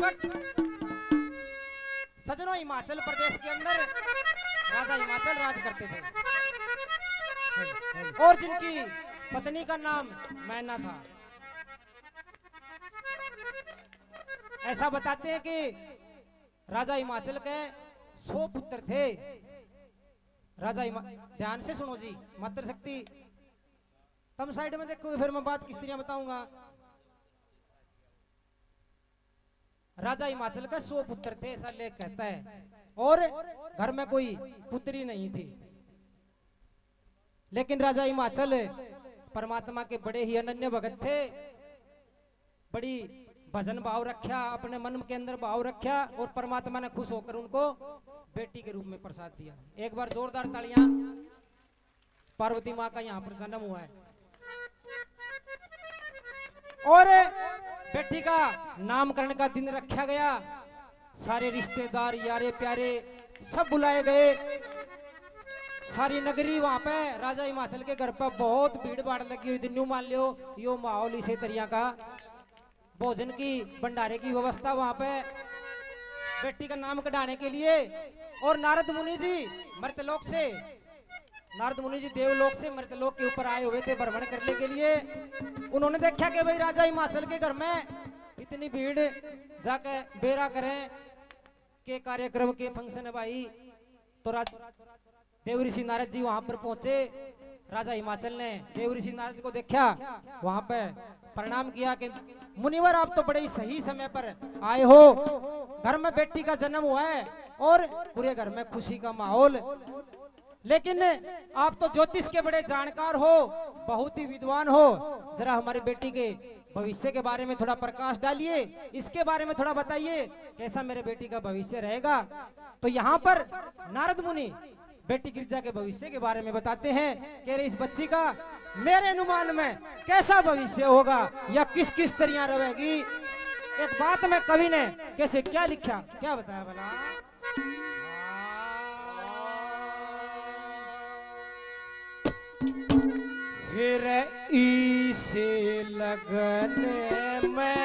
वक्त सजनों हिमाचल प्रदेश के अंदर राजा हिमाचल राज करते थे और जिनकी पत्नी का नाम मैना था। ऐसा बताते हैं कि राजा हिमाचल के 100 पुत्र थे। ध्यान से सुनो जी, मातृशक्ति तुम साइड में देखोगे फिर मैं बात किस तरह बताऊंगा। राजा हिमाचल का 100 पुत्र थे ऐसा लेख कहता है, और घर में कोई पुत्री नहीं थी। लेकिन राजा हिमाचल परमात्मा के बड़े ही अनन्य भगत थे, बड़ी भजन भाव रखा, अपने मन के अंदर भाव रखा, और परमात्मा ने खुश होकर उनको बेटी के रूप में प्रसाद दिया। एक बार जोरदार तालियां, पार्वती माँ का यहाँ पर जन्म हुआ है। और बेटी का नामकरण का दिन रखा गया, सारे रिश्तेदार यारे प्यारे सब बुलाए गए, सारी नगरी वहां पे राजा हिमाचल के घर पर बहुत भीड़ भाड़ लगी हुई थी। न्यू मान लियो यो माहौल इसे तरिया का, भोजन की भंडारे की व्यवस्था वहां पे बेटी का नाम कढ़ाने के लिए। और नारद मुनि जी मर्तलोक से, नारद मुनि जी देवलोक से मर्तलोक के ऊपर आए हुए थे भ्रमण करने के लिए। उन्होंने देखा कि भाई राजा हिमाचल के घर में इतनी भीड़, जाके बेरा करें के कार्यक्रम के फंक्शन है भाई। तो देव ऋषि नारद जी वहां पर पहुंचे। राजा हिमाचल ने देव ऋषि नारद को देखा, वहां पे प्रणाम किया कि मुनिवर आप तो बड़े ही सही समय पर आए हो, घर में बेटी का जन्म हुआ है और पूरे घर में खुशी का माहौल। लेकिन आप तो ज्योतिष के बड़े जानकार हो, बहुत ही विद्वान हो, जरा हमारी बेटी के भविष्य के बारे में थोड़ा प्रकाश डालिए, इसके बारे में थोड़ा बताइए कैसा मेरे बेटी का भविष्य रहेगा। तो यहाँ पर नारद मुनि बेटी गिरजा के भविष्य के बारे में बताते हैं कि इस बच्ची का मेरे अनुमान में कैसा भविष्य होगा या किस किस तरह रहेगी। एक बात में कवि ने कैसे क्या लिखा, क्या बताया भला। फिर इसे लगने में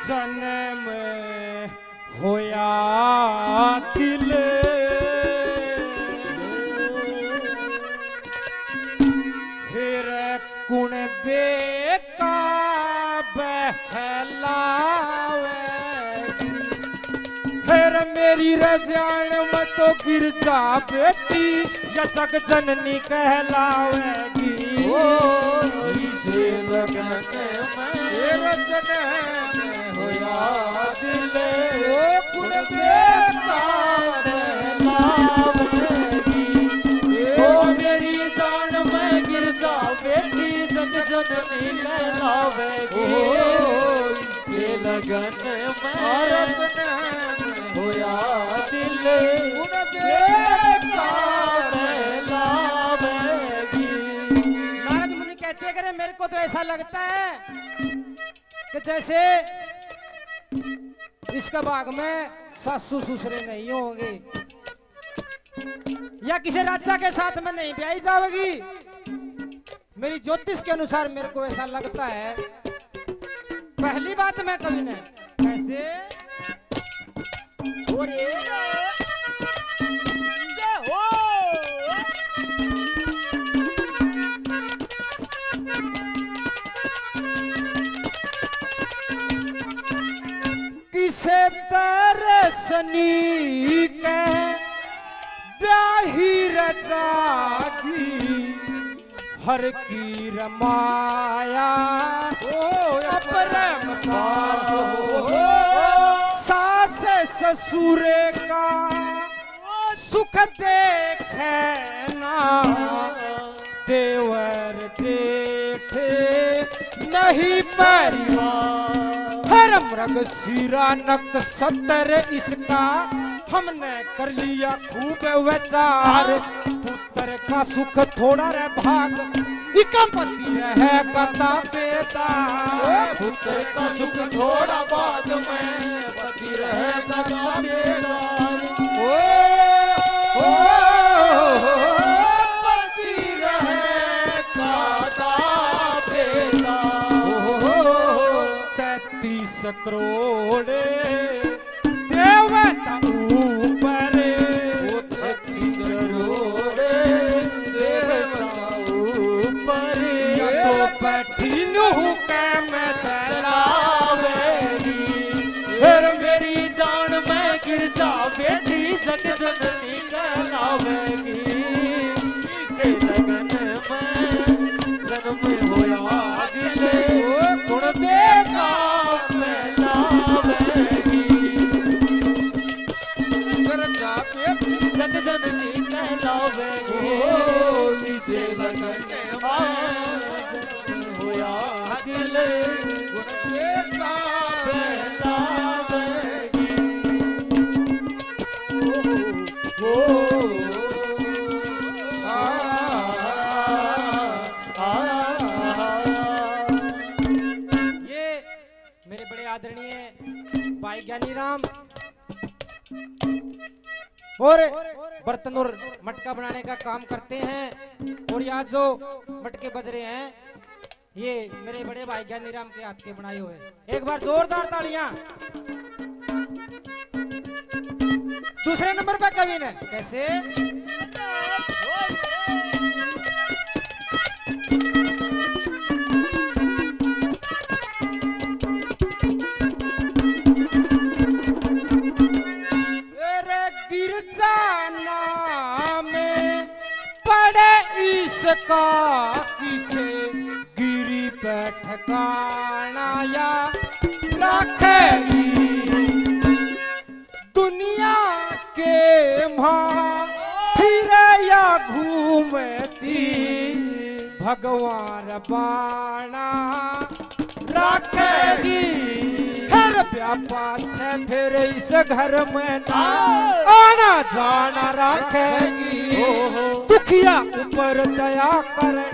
जन्म होया दिल, फिर कुण बेका बहलावे, फिर मेरी रजान में तो गिरजा बेटी या जग जननी कहलावेगी। इसे लगने में जन्म होया दिल, ओ कुण बेका बहलावेगी। ओ मेरी जान में गिरजा बेटी जग जननी कहलावेगी। इसे लगने में होया दिल, कुण बेका बहलावेगी। नारद मुनि कहते हैं मेरे को तो ऐसा लगता है कि जैसे इसका बाग में सासू ससुरे नहीं होंगे या किसी राजा के साथ में नहीं ब्याही जाएगी। मेरी ज्योतिष के अनुसार मेरे को ऐसा लगता है। पहली बात मैं कवि ने कैसे किसे दरसनी के ब्याही रजागी, हर की रमाया अपरम पार हो। सास ससुरे का सुख देखे ना, देवर जेठ नहीं परिवार। हर मृग सिरा नक सतर इसका, हमने कर लिया खूब विचार। पुत्र का सुख थोड़ा रे भाग, इका पति रहे कता बेटा। पुत्र का सुख थोड़ा बाद में पति रहे कता बेटा। पति रहे कता बेटा। करोड़ देवता ऊपर, वो 33 करोड़ देवता ऊपर, या तो बैठी नूह के में चलावेगी, फिर मेरी जान में गिर जावेगी, जग जननी कहलावेगी। इसे लगन में जन्म होया दिल, गुण बेका में लावेगी, फिर जावेगी जग जननी कहलावेगी। इसे लगन में जन्म होया दिल, गुण बेका में लावेगी। ये मेरे बड़े आदरणीय भाई ज्ञानी राम और बर्तन और मटका बनाने का काम करते हैं। और यहाँ जो मटके बज रहे हैं ये मेरे बड़े भाई ज्ञानी राम के हाथ के बनाए हुए। एक बार जोरदार तालियां। दूसरे नंबर पर कवि ने कैसे इसका किसे गिरी पे ठिकाना या रखेगी, दुनिया के मां फिरे या घूमती, भगवान बाणा रखेगी। हर व्यापार से फिर इस घर में ना आना जाना रखेगी, दुखिया ऊपर दया करण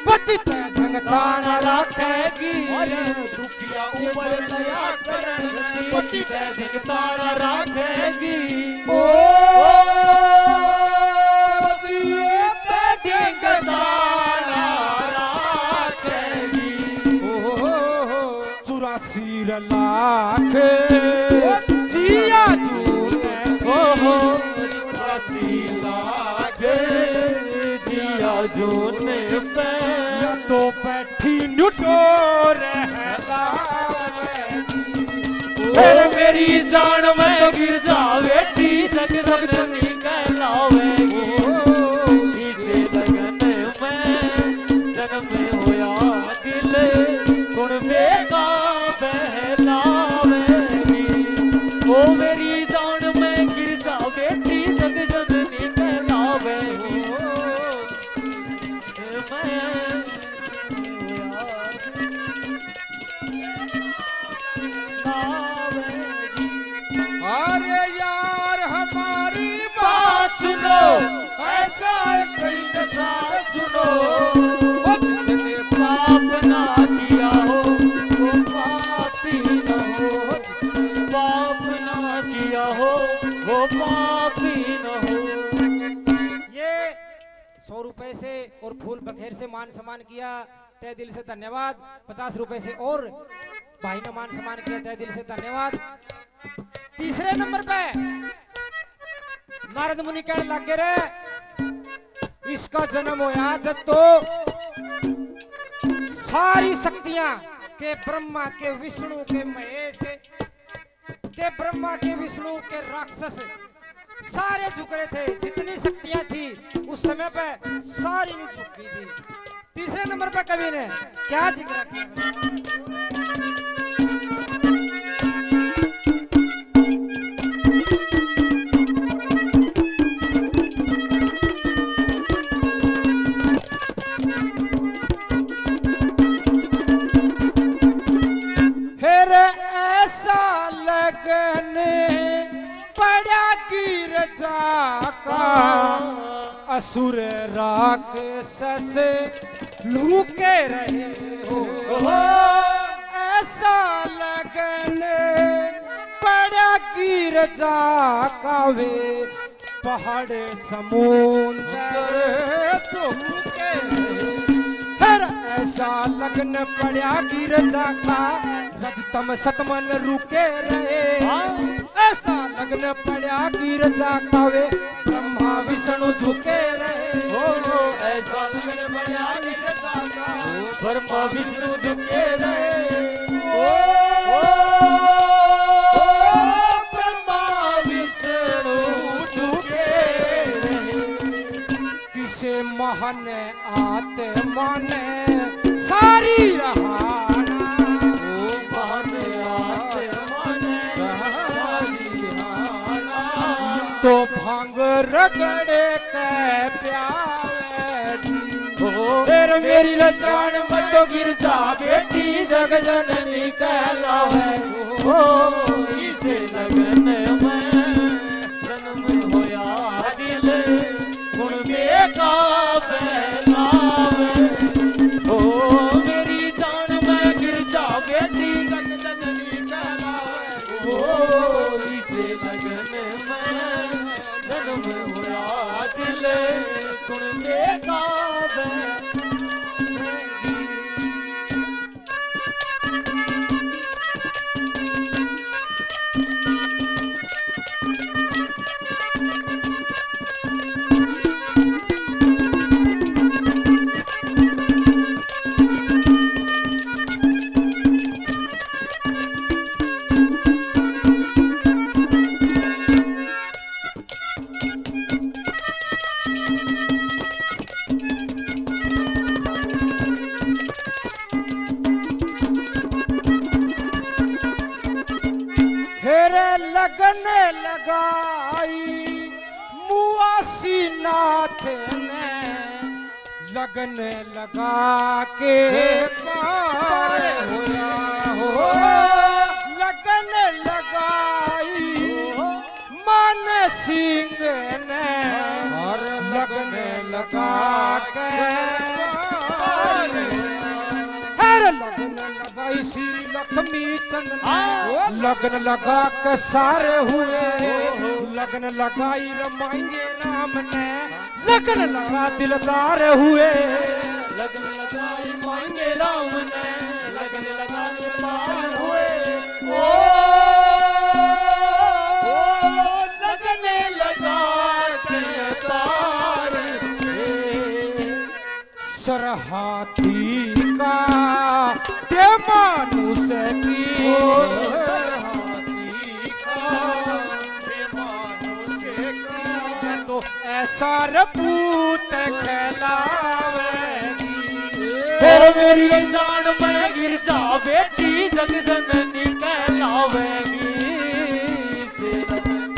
पतित भगतान रखेगी, दुखिया ऊपर दया करण पतित भगतान रखेगी। ओ पतित भगतान रखेगी। 84 लाख जिया जूने 84 लाख जिया जूने पे, या तो बैठी नुटोर फिर मेरी जान में गिर जावेगी, जग जननी कहलावेगी। इसे लगन में जन्म होया दिल, गुण बेका बहलावेगी। ओ मेरी जान में गिर जावेगी, जग जननी कहलावेगी। अरे यार हमारी बात सुनो, ऐसा कई नशान सुनो, जिसने पाप ना किया हो वो पापी न हो, जिसने पाप ना किया हो वो पापी न हो। ये 100 रुपए से और फूल बखेर से मान सम्मान किया, तय दिल से धन्यवाद। 50 रुपए से और भाई ने मान सम्मान किया, तय दिल से धन्यवाद। तीसरे नंबर पे नारद मुनि कहने लगे रे, इसका जन्म होया जब तो सारी शक्तियां के ब्रह्मा के विष्णु के महेश के ब्रह्मा के विष्णु के राक्षस सारे झुक रहे थे। जितनी शक्तियां थी उस समय पे सारी नहीं झुक गई थी। तीसरे नंबर पे कवि ने क्या जिक्र किया? फिर ऐसा लगने पड़ा गिर जाका, असुर राक्षस लूके रहे हो। ऐसा लगने पड़ा गिर जाका, वे पहाड़ समुंदर लूके रहे। फिर ऐसा लगन पड़ा गिर जाका, रजतम सतमन रुके रहे हाँ। ऐसा लगन पड़ा गिरजा कावे ब्रह्मा विष्णु झुके रहे हो ऐसा लगन पड़ा गिरजा कावे ब्रह्मा विष्णु झुके रहे ब्रह्मा विष्णु झुके रहे किसे महान आते माने सारी रहाना महान आते माने सारी रहाना तो भांग रगड़े के प्यावे फिर मेरी लजान मत गिरजा बेटी जग जननी कहलावे इसे लगन में जन्म होया दिल गुण में का फैलावे मेरी जान में गिरजा बेटी जग जननी कहलावे इसे लगन में जन्म होया दिल गुण में का लगन लगाई मुआसी नाथ ने लगन लगा के पार होया हो लगन लगाई मान सिंह ने लगन लगा के लगन लगाई श्री लक्ष्मी चंद लगन लगा के सारे हुए लगन लगाई रमाएंगे राम ने लगन लगा दिलदार हुए लगन लगाई मांगे राम ने लगन लगा दिलदार हुए लगन लगा दिलदार सरहाती का ते मानुष की तो ऐसा रपूत खिलावेगी फिर मेरी जान में गिरजा बेटी जग जननी कहलावेगी से लगन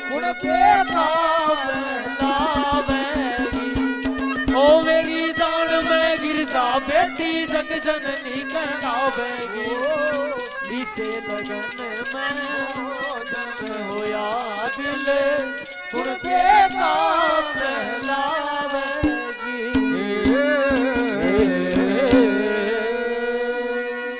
गुण बेटा ओ मेरी जान में गिरजा बेटी जग जननी कहलावेगी इसे लगन में जन्म होया दिल गुण बेटा कहला